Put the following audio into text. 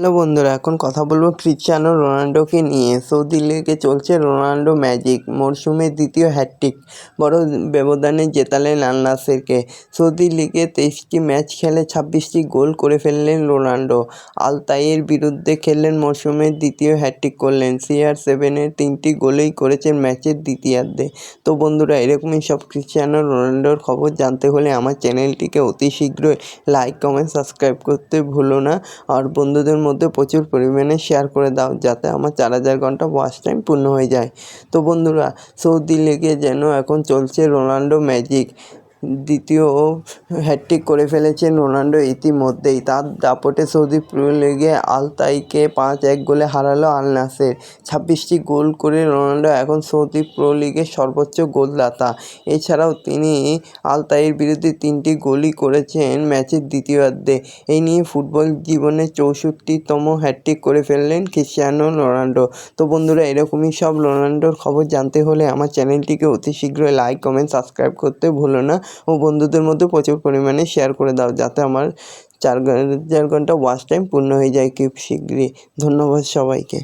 Hello বন্ধুরা, এখন কথা বলবো ক্রিশ্চিয়ানো রোনাল্ডোকে নিয়ে। সৌদি লিগে চলছে রোনাল্ডো ম্যাজিক, মরশুমের দ্বিতীয় হ্যাটট্রিক, বড় ব্যবধানে জেতালেন আল নাসেরকে। সৌদি লিগে 23টি ম্যাচ খেলে 26টি গোল করে ফেললেন রোনাল্ডো। আল তাইয়ের বিরুদ্ধে খেললেন, মরশুমের দ্বিতীয় হ্যাটট্রিক করলেন। CR7-এর 3টি গোলেই করেছেন ম্যাচের দ্বিতীয়ার্ধে। তো বন্ধুরা, এরকমই সব ক্রিশ্চিয়ানো রোনাল্ডোর খবর জানতে হলে আমার চ্যানেলটিকে অতি শীঘ্রই লাইক, কমেন্ট, সাবস্ক্রাইব করতে ভুলো না। আর বন্ধুদের মধ্যে প্রচুর পরিমাণে শেয়ার করে দাও, যাতে আমার 4000 ঘন্টা ওয়াচ টাইম পূর্ণ হয়ে যায়। তো বন্ধুরা, সৌদি লিগে যেন এখন চলছে রোনাল্ডো ম্যাজিক। দ্বিতীয় হ্যাটট্রিক করে ফেলেছেন রোনাল্ডো ইতিমধ্যেই। তার দাপটে সৌদি প্রো লিগে আল তাইকে 5-1 গোলে হারালো আল নাসের। 26টি গোল করে রোনাল্ডো এখন সৌদি প্রো লিগের সর্বোচ্চ গোলদাতা। এছাড়াও তিনি আল তাইয়ের বিরুদ্ধে 3টি গোলই করেছেন ম্যাচের দ্বিতীয়ার্ধে। এই নিয়ে ফুটবল জীবনে 64তম হ্যাটট্রিক করে ফেললেন ক্রিশ্চিয়ানো রোনাল্ডো। তো বন্ধুরা, এরকমই সব রোনাল্ডোর খবর জানতে হলে আমার চ্যানেলটিকে অতি শীঘ্রই লাইক, কমেন্ট, সাবস্ক্রাইব করতে ভুলো না ও বন্ধুদের মধ্যে প্রচুর পরিমাণে শেয়ার করে দাও, যাতে আমার 4000 ঘন্টা ওয়াচ টাইম পূর্ণ হয়ে যায় খুব শীঘ্রই। ধন্যবাদ সবাইকে।